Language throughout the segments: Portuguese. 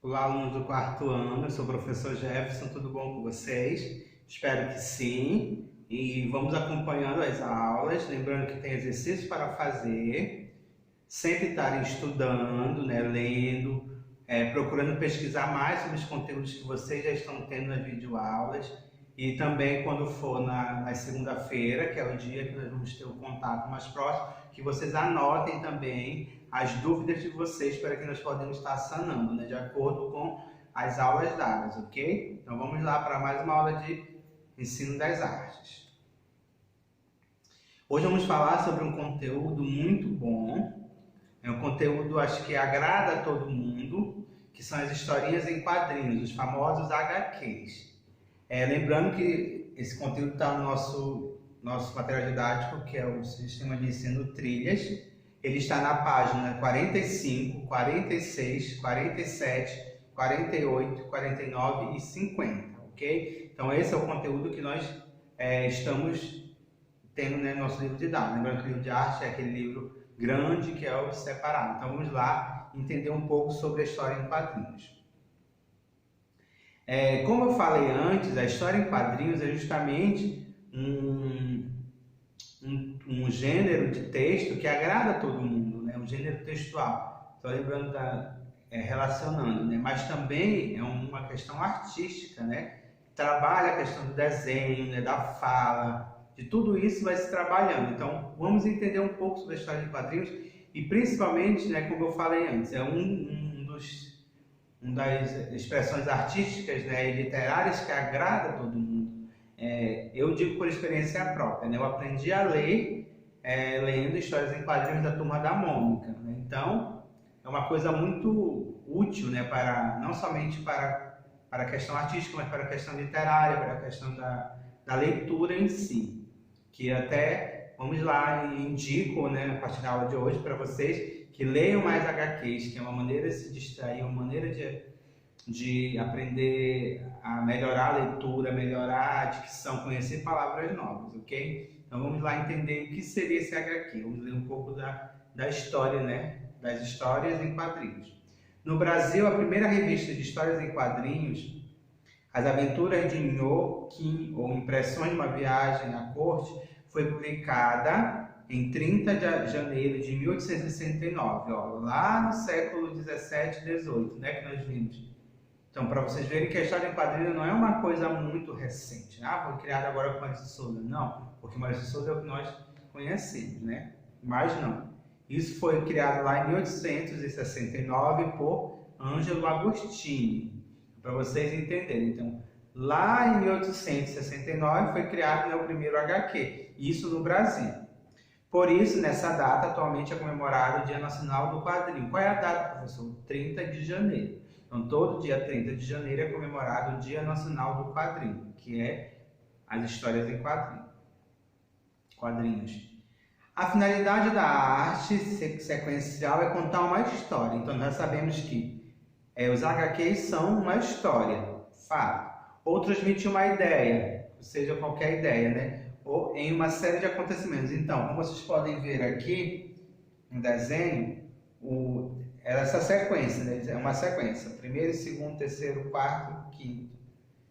Olá, alunos do quarto ano, eu sou o professor Jefferson, tudo bom com vocês? Espero que sim. E vamos acompanhando as aulas, lembrando que tem exercício para fazer, sempre estarem estudando, né, lendo, procurando pesquisar mais sobre os conteúdos que vocês já estão tendo nas videoaulas. E também quando for na segunda-feira, que é o dia que nós vamos ter o contato mais próximo, que vocês anotem também as dúvidas de vocês para que nós podemos estar sanando, né, de acordo com as aulas dadas, ok? Então vamos lá para mais uma aula de ensino das artes. Hoje vamos falar sobre um conteúdo muito bom, é um conteúdo acho que agrada a todo mundo, que são as historinhas em quadrinhos, os famosos HQs. Lembrando que esse conteúdo está no nosso material didático, que é o Sistema de Ensino Trilhas. Ele está na página 45, 46, 47, 48, 49 e 50, ok? Então esse é o conteúdo que nós estamos tendo, né, no nosso livro didático. Lembrando que o livro de arte é aquele livro grande que é o separado. Então vamos lá entender um pouco sobre a história em quadrinhos. Como eu falei antes, a história em quadrinhos é justamente um gênero de texto que agrada a todo mundo, né? Um gênero textual. Estou lembrando relacionando, né? Mas também é uma questão artística, né? Trabalha a questão do desenho, né? Da fala, de tudo isso vai se trabalhando. Então, vamos entender um pouco sobre a história de quadrinhos e principalmente, né, como eu falei antes, é uma das expressões artísticas, né, e literárias que agrada a todo mundo. Eu digo por experiência própria, né? Eu aprendi a ler lendo histórias em quadrinhos da Turma da Mônica, né? Então, é uma coisa muito útil, né, não somente para a questão artística, mas para a questão literária, para a questão da leitura em si. Que até, vamos lá, indico, né, a partir da aula de hoje para vocês, que leiam mais HQs, que é uma maneira de se distrair, uma maneira de aprender a melhorar a leitura, melhorar a dicção, conhecer palavras novas, ok? Então vamos lá entender o que seria esse HQ. Vamos ler um pouco da história, né? Das histórias em quadrinhos. No Brasil, a primeira revista de histórias em quadrinhos, As Aventuras de Nho Kim, ou Impressões de uma Viagem à Corte, foi publicada em 30 de janeiro de 1869, lá no século 17 e 18, né, que nós vimos. Então, para vocês verem que a história em quadrinhos não é uma coisa muito recente, né? Foi criada agora por Maurício de Souza. Não, porque Maurício de Souza é o que nós conhecemos, né? Mas não. Isso foi criado lá em 1869 por Ângelo Agostini, para vocês entenderem. Então, lá em 1869 foi criado, né, o primeiro HQ, isso no Brasil. Por isso, nessa data, atualmente é comemorado o Dia Nacional do Quadrinho. Qual é a data, professor? 30 de janeiro. Então, todo dia 30 de janeiro é comemorado o Dia Nacional do Quadrinho, que é as histórias em quadrinhos. A finalidade da arte sequencial é contar uma história. Então, nós sabemos que os HQs são uma história, fato. Ou transmitir uma ideia, ou seja, qualquer ideia, né? Ou em uma série de acontecimentos. Então, como vocês podem ver aqui no desenho, essa sequência, né? É uma sequência: primeiro, segundo, terceiro, quarto, quinto,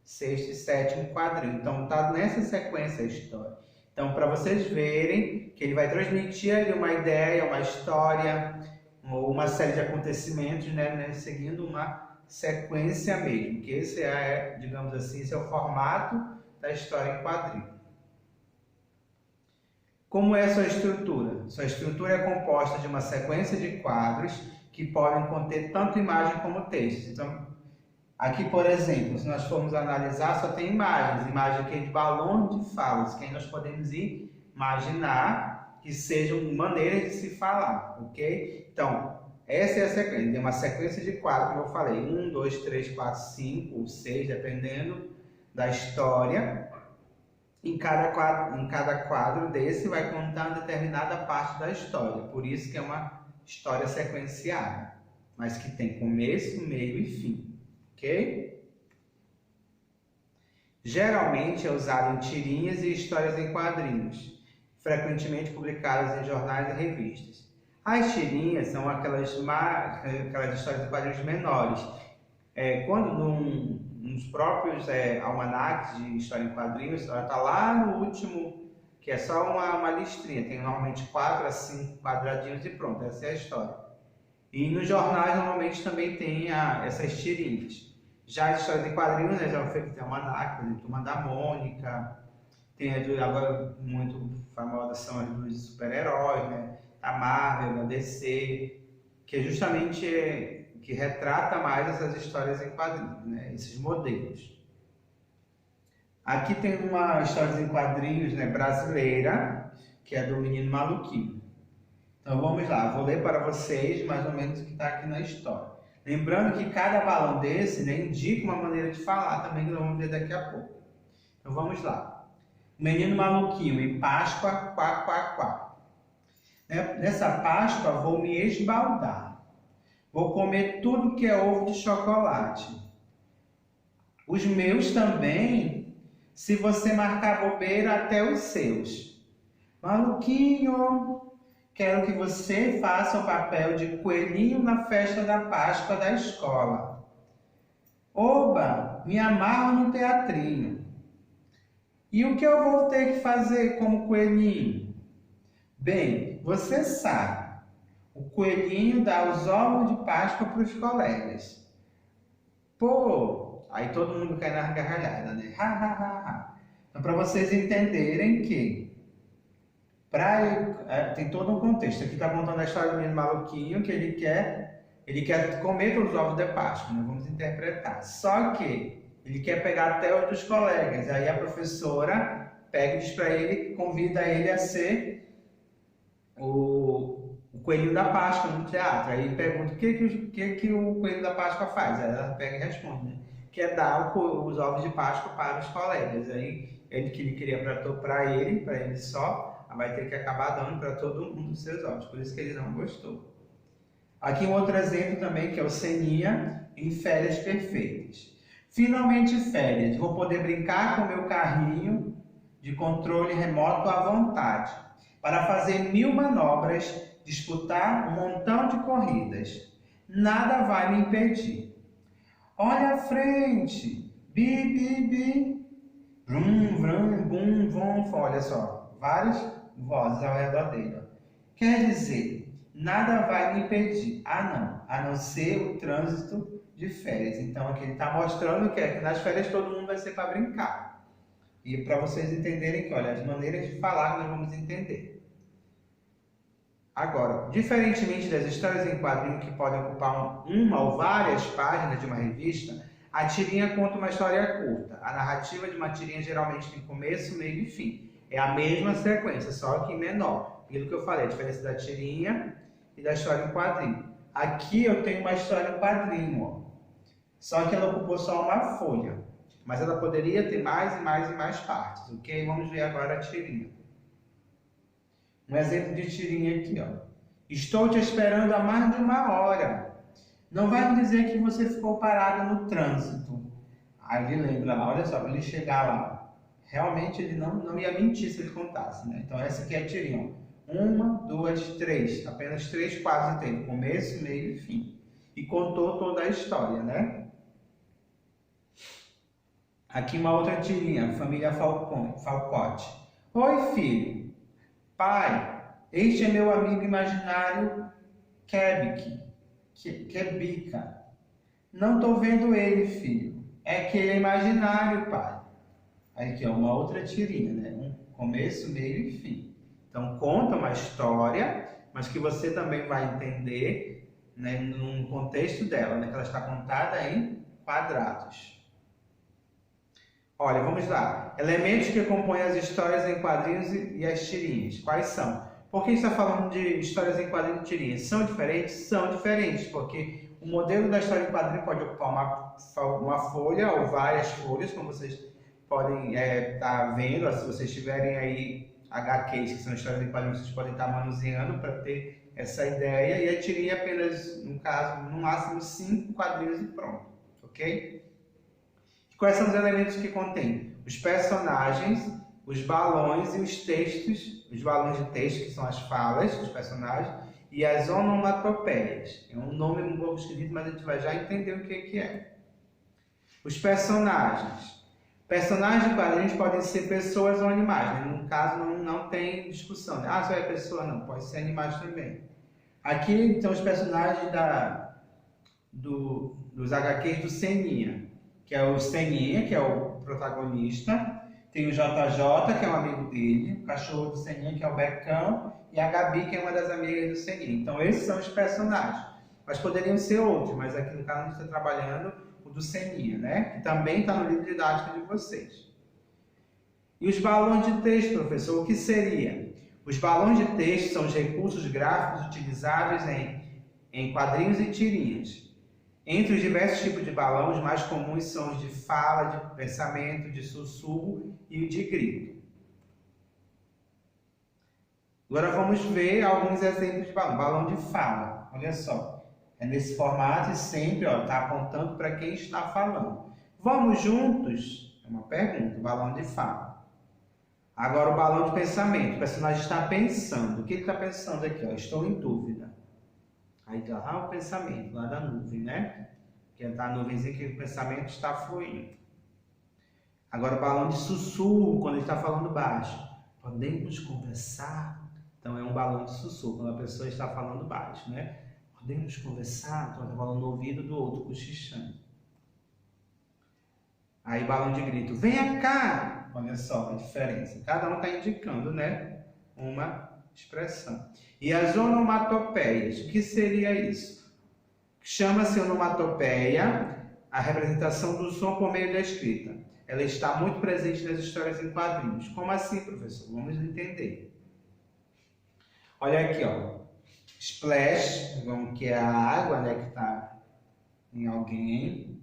sexto e sétimo quadrinho. Então, está nessa sequência a história. Então, para vocês verem que ele vai transmitir ali uma ideia, uma história, ou uma série de acontecimentos, né? Seguindo uma sequência mesmo. Que esse digamos assim, esse é o formato da história em quadrinho. Como é a sua estrutura? Sua estrutura é composta de uma sequência de quadros que podem conter tanto imagem como texto. Então, aqui, por exemplo, se nós formos analisar, só tem imagens. Imagem aqui de balão de falas, que aí nós podemos imaginar que sejam maneiras de se falar, ok? Então, essa é a sequência. Tem uma sequência de quadros, como eu falei, 1, 2, 3, 4, 5 ou 6, dependendo da história. Em cada quadro desse vai contar uma determinada parte da história. Por isso que é uma história sequenciada, mas que tem começo, meio e fim. Ok? Geralmente é usado em tirinhas e histórias em quadrinhos, frequentemente publicadas em jornais e revistas. As tirinhas são aquelas histórias em quadrinhos menores, Quando nos próprios almanaques de história em quadrinhos, ela está lá no último, que é só uma listrinha, tem normalmente 4 a 5 quadradinhos e pronto, essa é a história. E nos jornais normalmente também tem essas tirinhas. Já as histórias em quadrinhos, né, já foi feito almanaque, por exemplo, Turma da Mônica, tem agora muito famosa são as dos super-heróis, né, da Marvel, da DC, que é justamente que retrata mais essas histórias em quadrinhos, né, esses modelos. Aqui tem uma história em quadrinhos, né, brasileira, que é do Menino Maluquinho. Então vamos lá, vou ler para vocês mais ou menos o que está aqui na história. Lembrando que cada balão desse, né, indica uma maneira de falar também, que nós vamos ver daqui a pouco. Então vamos lá. Menino Maluquinho, em Páscoa, quá, quá, quá. Nessa Páscoa vou me esbaldar. Vou comer tudo que é ovo de chocolate. Os meus também, se você marcar bobeira, até os seus. Maluquinho, quero que você faça o papel de coelhinho na festa da Páscoa da escola. Oba, me amarro no teatrinho. E o que eu vou ter que fazer como coelhinho? Bem, você sabe. O coelhinho dá os ovos de Páscoa para os colegas. Pô, aí todo mundo cai na gargalhada, né? Ha, ha, ha, ha. Então, para vocês entenderem que tem todo um contexto. Aqui está contando a história do menino maluquinho, que ele quer comer todos os ovos de Páscoa, né? Vamos interpretar. Só que ele quer pegar até os dos colegas. Aí a professora pega e diz para ele, convida ele a ser o coelhinho da Páscoa no teatro. Aí ele pergunta o que o coelho da Páscoa faz. Aí ela pega e responde, né? Que é dar os ovos de Páscoa para os colegas. Aí ele que ele queria para ele só, vai ter que acabar dando para todo mundo os seus ovos. Por isso que ele não gostou. Aqui um outro exemplo também, que é o Seninha em Férias Perfeitas. Finalmente férias, vou poder brincar com meu carrinho de controle remoto à vontade, para fazer 1000 manobras, disputar um montão de corridas. Nada vai me impedir. Olha à frente, bi, bi, bi, vrum, vrum, bum, vum, olha só, várias vozes ao redor dele. Quer dizer, nada vai me impedir. A não ser o trânsito de férias. Então aqui ele está mostrando que nas férias todo mundo vai ser para brincar. E para vocês entenderem que, olha, as maneiras de falar que nós vamos entender. Agora, diferentemente das histórias em quadrinho que podem ocupar uma ou várias páginas de uma revista, a tirinha conta uma história curta. A narrativa de uma tirinha geralmente tem começo, meio e fim. É a mesma sequência, só que menor. Aquilo que eu falei, a diferença da tirinha e da história em quadrinho. Aqui eu tenho uma história em quadrinho, ó. Só que ela ocupou só uma folha. Mas ela poderia ter mais e mais e mais partes, ok? Vamos ver agora a tirinha. Um exemplo de tirinha aqui, ó. Estou te esperando há mais de 1 hora. Não vai me dizer que você ficou parado no trânsito. Aí ele lembra lá, olha só, para ele chegar lá. Realmente ele não ia mentir se ele contasse, né? Então essa aqui é a tirinha, ó. 1, 2, 3. Apenas 3 quadros tem, começo, meio e fim. E contou toda a história, né? Aqui uma outra tirinha, família Falcote. Oi, filho. Pai, este é meu amigo imaginário Kebica. Não estou vendo ele, filho. É que ele é imaginário, pai. Aí aqui, ó, uma outra tirinha, né? Um começo, meio e fim. Então conta uma história, mas que você também vai entender, né, no contexto dela, né? Que ela está contada em quadrados. Olha, vamos lá. Elementos que compõem as histórias em quadrinhos e as tirinhas. Quais são? Por que está falando de histórias em quadrinhos e tirinhas? São diferentes? São diferentes, porque o modelo da história em quadrinho pode ocupar uma folha ou várias folhas, como vocês podem estar vendo. Se vocês tiverem aí HQs, que são histórias em quadrinhos, vocês podem estar manuseando para ter essa ideia. E a tirinha é apenas, no caso, no máximo 5 quadrinhos e pronto, ok? Quais são os elementos que contém? Os personagens, os balões e os textos, os balões de texto, que são as falas dos personagens, e as onomatopeias. É um nome um pouco esquisito, mas a gente vai já entender o que é. Os personagens. Personagens de quadrinhos podem ser pessoas ou animais, né? No caso, não tem discussão, né? Ah, só é pessoa? Não, pode ser animais também. Aqui, então, os personagens dos HQs do Seninha, que é o Seninha, que é o protagonista, tem o JJ, que é um amigo dele, o cachorro do Seninha, que é o Becão, e a Gabi, que é uma das amigas do Seninha. Então, esses são os personagens. Mas poderiam ser outros, mas aqui no caso a gente está trabalhando o do Seninha, né? Que também está no livro didático de vocês. E os balões de texto, professor, o que seria? Os balões de texto são os recursos gráficos utilizáveis em quadrinhos e tirinhas. Entre os diversos tipos de balão, os mais comuns são os de fala, de pensamento, de sussurro e o de grito. Agora vamos ver alguns exemplos de balão. Balão de fala, olha só. É nesse formato e sempre está apontando para quem está falando. Vamos juntos? É uma pergunta, balão de fala. Agora o balão de pensamento. O personagem está pensando. O que ele está pensando aqui? Ó? Estou em dúvida. Aí está lá o pensamento, lá da nuvem, né? Que está a nuvenzinha que o pensamento está fluindo. Agora o balão de sussurro, quando ele está falando baixo. Podemos conversar? Então é um balão de sussurro, quando a pessoa está falando baixo, né? Podemos conversar? Então está falando no ouvido do outro, cochichando. Aí balão de grito, venha cá! Olha só a diferença. Cada um está indicando, né? Uma expressão. E as onomatopeias, o que seria isso? Chama-se onomatopeia a representação do som por meio da escrita. Ela está muito presente nas histórias em quadrinhos. Como assim, professor? Vamos entender. Olha aqui, ó. Splash, que é a água, né, que está em alguém.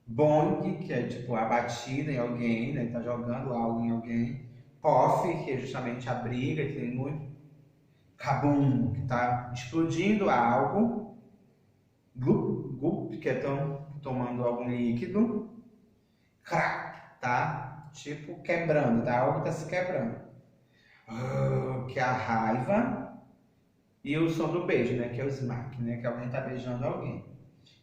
Bong, que é tipo a batida em alguém, né, que está jogando algo em alguém. Puff, que é justamente a briga, que tem muito. Kabum, que está explodindo algo. Glup, glup, que é tomando algum líquido. Crack, tá tipo quebrando, tá? Algo está se quebrando. Que é a raiva. E o som do beijo, né? Que é o smack, né? Que alguém está beijando alguém.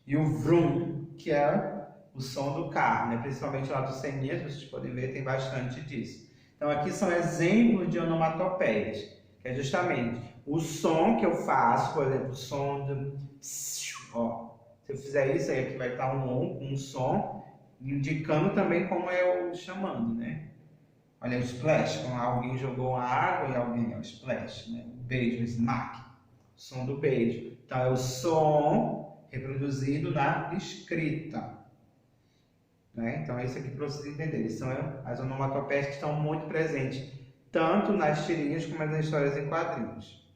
E o vroom, que é o som do carro, né? Principalmente lá do Seninha, vocês podem ver, tem bastante disso. Então aqui são exemplos de onomatopeias, que é justamente o som que eu faço, por exemplo, o som do... Ó, se eu fizer isso, aí aqui vai estar um som, indicando também como é o chamando, né? Olha o splash, quando alguém jogou água e alguém é o splash, né? O beijo, o smack. Som do beijo. Então é o som reproduzido na escrita. Né? Então é isso aqui para vocês entenderem. São as onomatopeias que estão muito presentes, tanto nas tirinhas como nas histórias em quadrinhos.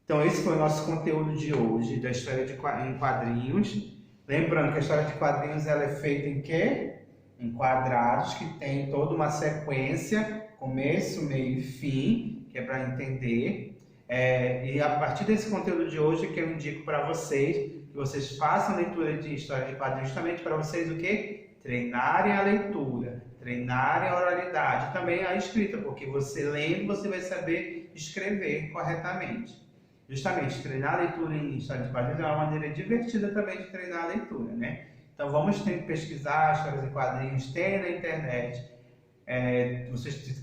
Então esse foi o nosso conteúdo de hoje, da história em quadrinhos. Lembrando que a história de quadrinhos ela é feita em quê? Em quadrados que tem toda uma sequência, começo, meio e fim, que é para entender. E a partir desse conteúdo de hoje que eu indico para vocês, que vocês façam leitura de história de quadrinhos, justamente para vocês o quê? Treinarem a leitura, treinarem a oralidade, também a escrita, porque você lendo, você vai saber escrever corretamente. Justamente, treinar a leitura em história de quadrinhos é uma maneira divertida também de treinar a leitura, né? Então vamos ter que pesquisar histórias em quadrinhos, tem na internet.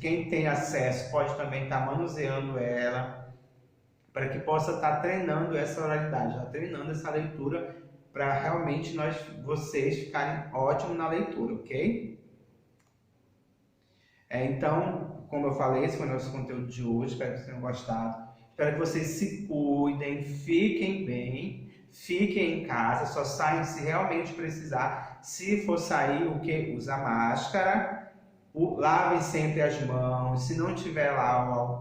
Quem tem acesso pode também estar manuseando ela, para que possa estar treinando essa oralidade, treinando essa leitura, para realmente vocês ficarem ótimos na leitura, ok? Então, como eu falei, esse foi o nosso conteúdo de hoje, espero que vocês tenham gostado. Espero que vocês se cuidem, fiquem bem, fiquem em casa, só saiam se realmente precisar. Se for sair, usa máscara, lavem sempre as mãos, se não tiver lá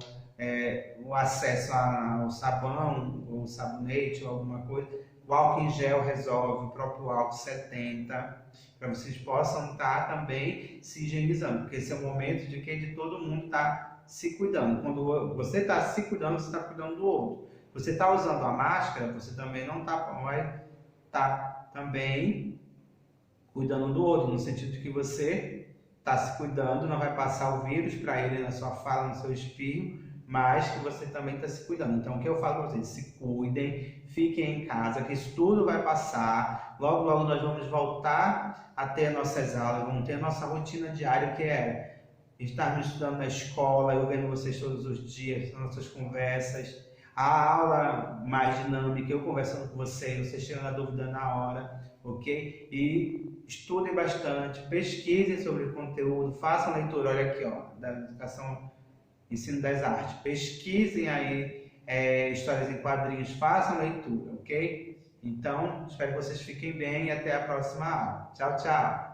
o acesso ao sabão, ou sabonete, ou alguma coisa, o álcool em gel resolve, o próprio álcool 70, para vocês possam estar também se higienizando, porque esse é o momento de todo mundo estar se cuidando. Quando você está se cuidando, você está cuidando do outro. Você está usando a máscara, você também não vai estar também cuidando do outro, no sentido de que você está se cuidando, não vai passar o vírus para ele na sua fala, no seu espirro, mas que você também está se cuidando. Então, o que eu falo para vocês, se cuidem, fiquem em casa, que isso tudo vai passar. Logo, logo nós vamos voltar a ter nossas aulas, vamos ter nossa rotina diária, que é estarmos estudando na escola, eu vendo vocês todos os dias, nossas conversas, a aula mais dinâmica, eu conversando com vocês tirando a dúvida na hora, ok? E estudem bastante, pesquisem sobre o conteúdo, façam leitura, olha aqui, ó, da educação, ensino das artes, pesquisem aí histórias em quadrinhos, façam leitura, ok? Então, espero que vocês fiquem bem e até a próxima aula. Tchau, tchau!